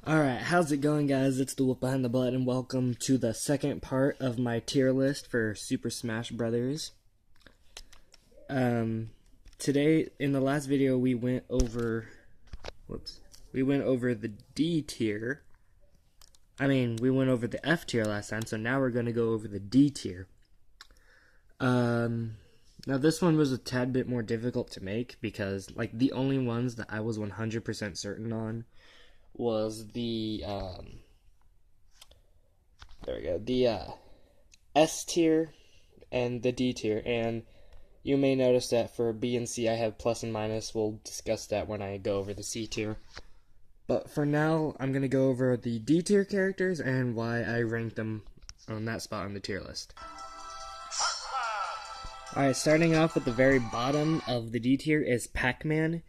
Alright, how's it going, guys? It's the Wolf Behind the Blood, and welcome to the second part of my tier list for Super Smash Brothers. Today, in the last video, we went over the D tier. We went over the F tier last time, so now we're going to go over the D tier. Now this one was a tad bit more difficult to make because, the only ones that I was 100% certain on was the S tier and the D tier, and you may notice that for B and C I have plus and minus. We'll discuss that when I go over the C tier. But for now, I'm going to go over the D tier characters and why I ranked them on that spot on the tier list. Alright, starting off at the very bottom of the D tier is Pac-Man.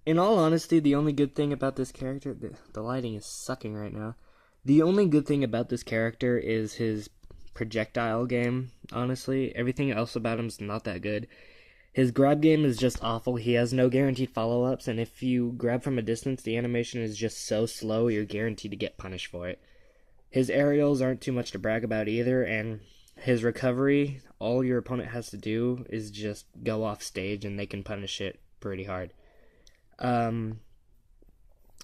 In all honesty, the only good thing about this character, the lighting is sucking right now. The only good thing about this character is his projectile game, honestly. Everything else about him is not that good. His grab game is just awful. He has no guaranteed follow-ups, and if you grab from a distance, the animation is just so slow, you're guaranteed to get punished for it. His aerials aren't too much to brag about either, and his recovery, all your opponent has to do is just go off stage, and they can punish it pretty hard.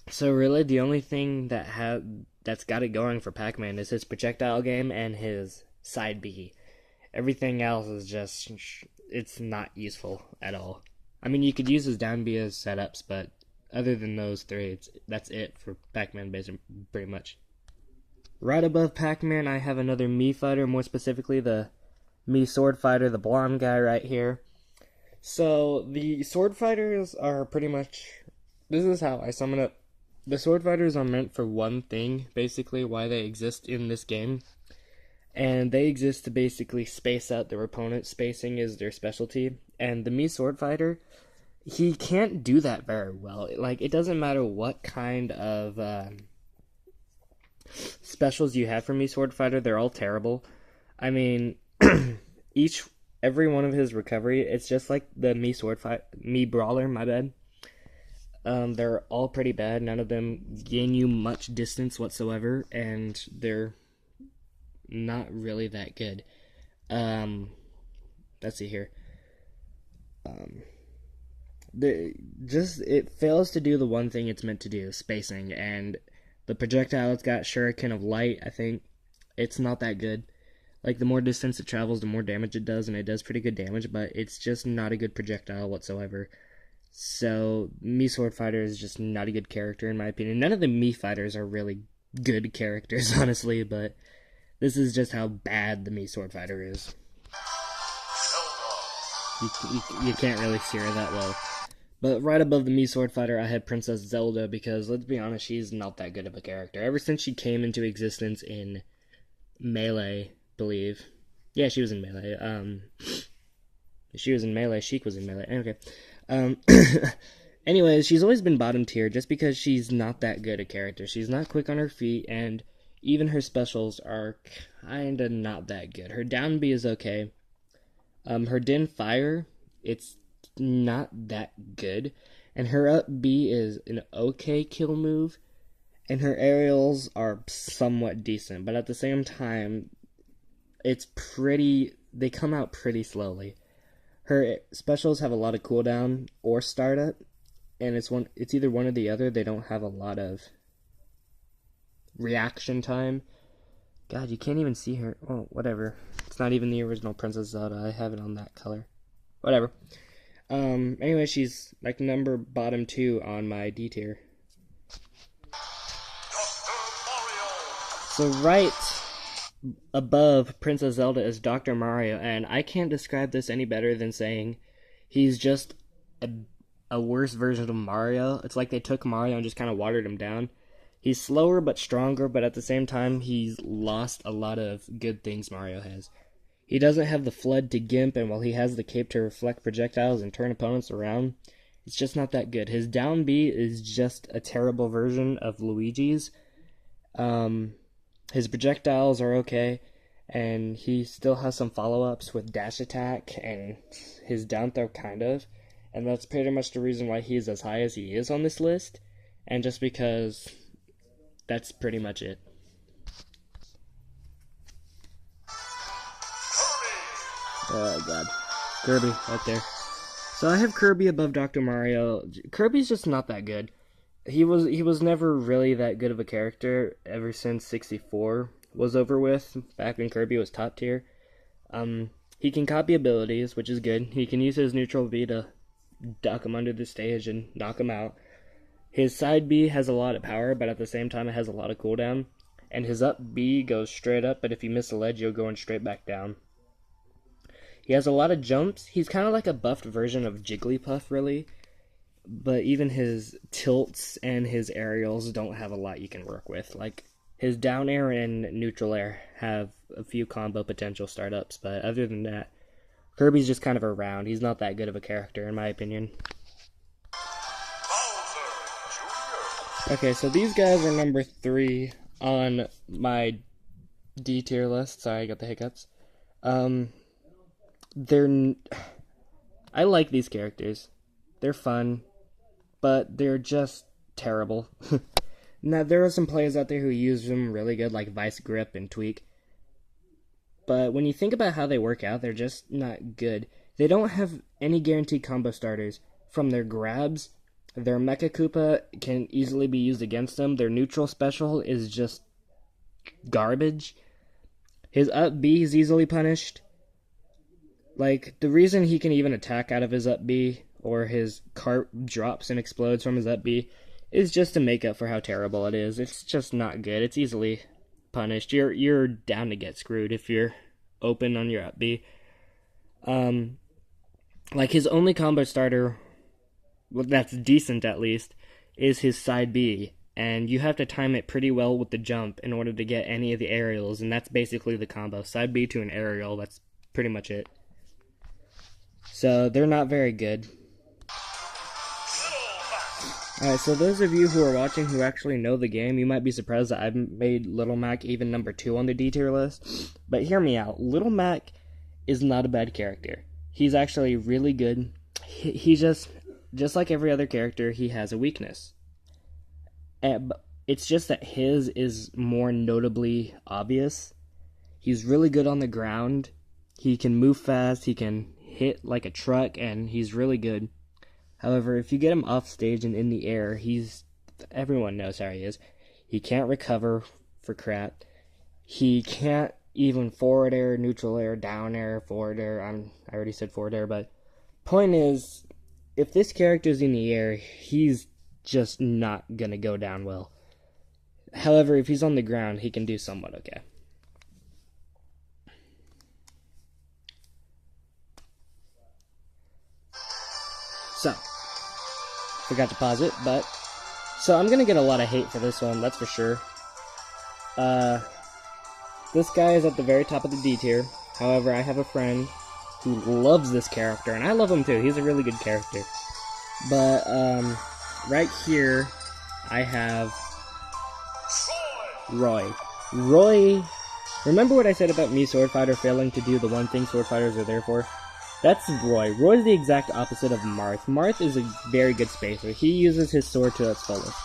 So really, the only thing that's got it going for Pac-Man is his projectile game and his side B. Everything else is just, it's not useful at all. You could use his down B as setups, but other than those three, that's it for Pac-Man, basically, pretty much. Right above Pac-Man, I have another Mii fighter, more specifically the Mii sword fighter, the blonde guy right here. So, the sword fighters are pretty much, this is how I sum it up. The sword fighters are meant for one thing, basically, why they exist in this game. And they exist to basically space out their opponent. Spacing is their specialty. And the Mii sword fighter, he can't do that very well. It doesn't matter what kind of specials you have for Mii sword fighter, they're all terrible. Every one of his recovery, it's just like the Mii brawler, my bad. They're all pretty bad. None of them gain you much distance whatsoever, and they're not really that good. Let's see here. It fails to do the one thing it's meant to do, spacing, and the projectile it's got, Shuriken of Light, I think, it's not that good. The more distance it travels, the more damage it does, and it does pretty good damage, but it's just not a good projectile whatsoever. So, Mii Sword Fighter is just not a good character, in my opinion. None of the Mii fighters are really good characters, honestly, but this is just how bad the Mii Sword Fighter is. You can't really see her that well. But right above the Mii Sword Fighter, I had Princess Zelda, because, let's be honest, she's not that good of a character. Ever since she came into existence in Melee, believe. Yeah, she was in Melee. She was in Melee. Sheik was in Melee. Okay. Anyways, she's always been bottom tier just because she's not that good a character. She's not quick on her feet, and even her specials are kinda not that good. Her down B is okay. Her Din Fire, it's not that good. And her up B is an okay kill move. And her aerials are somewhat decent, but at the same time, they come out pretty slowly. Her specials have a lot of cooldown or startup, and it's either one or the other. They don't have a lot of reaction time. God, you can't even see her. Oh, whatever. It's not even the original Princess Zelda. I have it on that color. Whatever. Anyway, she's bottom 2 on my D tier. So right above Princess Zelda is Dr. Mario, and I can't describe this any better than saying he's just a worse version of Mario. It's like they took Mario and just kind of watered him down. He's slower but stronger, but at the same time, he's lost a lot of good things Mario has. He doesn't have the Flood to Gimp, and while he has the Cape to reflect projectiles and turn opponents around, it's just not that good. His down B is just a terrible version of Luigi's. His projectiles are okay, and he still has some follow-ups with dash attack and his down throw, kind of. And that's pretty much the reason why he's as high as he is on this list. and just because that's pretty much it. Oh god. Kirby, right there. So I have Kirby above Dr. Mario. Kirby's just not that good. He was never really that good of a character ever since 64 was over with, back when Kirby was top tier. He can copy abilities, which is good. He can use his neutral B to duck him under the stage and knock him out. His side B has a lot of power, but at the same time it has a lot of cooldown. And his up B goes straight up, but if you miss a ledge, you're going straight back down. He has a lot of jumps. He's kind of like a buffed version of Jigglypuff, really. But even his tilts and his aerials don't have a lot you can work with. Like, his down air and neutral air have a few combo potential startups, but other than that, Kirby's just kind of around. He's not that good of a character, in my opinion. Okay, so these guys are number 3 on my D tier list. Sorry, I got the hiccups. I like these characters. They're fun, but they're just terrible. Now, there are some players out there who use them really good, like Vice Grip and Tweak. But when you think about how they work out, they're just not good. They don't have any guaranteed combo starters. From their grabs, their Mecha Koopa can easily be used against them. Their neutral special is just garbage. His up B is easily punished. Like, the reason he can even attack out of his up B, or his cart drops and explodes from his up B, is just to make up for how terrible it is. It's just not good. It's easily punished. You're down to get screwed if you're open on your up B. Like, his only combo starter, well, that's decent at least, is his side B. And you have to time it pretty well with the jump in order to get any of the aerials, and that's basically the combo. Side B to an aerial, that's pretty much it. So, they're not very good. Alright, so those of you who are watching who actually know the game, you might be surprised that I've made Little Mac even number 2 on the D tier list. But hear me out. Little Mac is not a bad character. He's actually really good. He just like every other character, he has a weakness. It's just that his is more notably obvious. He's really good on the ground. He can move fast. He can hit like a truck, and he's really good. However, if you get him off stage and in the air, everyone knows how he is. He can't recover for crap. He can't even forward air, neutral air, down air, forward air. I already said forward air, but point is, if this character's in the air, he's just not gonna go down well. However, if he's on the ground, he can do somewhat okay. So, forgot to pause it, but so I'm gonna get a lot of hate for this one, that's for sure. This guy is at the very top of the D tier. However, I have a friend who loves this character, and I love him too. He's a really good character. But right here I have Roy. Remember what I said about me, Sword Fighter, failing to do the one thing Sword Fighters are there for? That's Roy. Roy's the exact opposite of Marth. Marth is a very good spacer. He uses his sword to its fullest.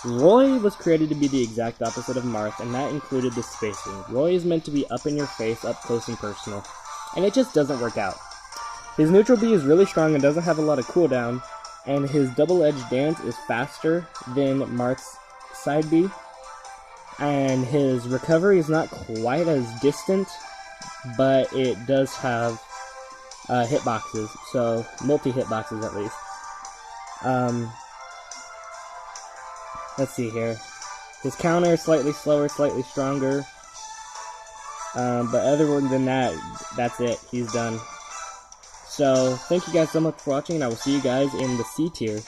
Roy was created to be the exact opposite of Marth, and that included the spacing. Roy is meant to be up in your face, up close and personal, and it just doesn't work out. His neutral B is really strong and doesn't have a lot of cooldown, and his double-edged dance is faster than Marth's side B, and his recovery is not quite as distant, but it does have hitboxes, so multi-hitboxes at least. Let's see here. His counter is slightly slower, slightly stronger, but other than that, that's it. He's done. So, thank you guys so much for watching, and I will see you guys in the C tier.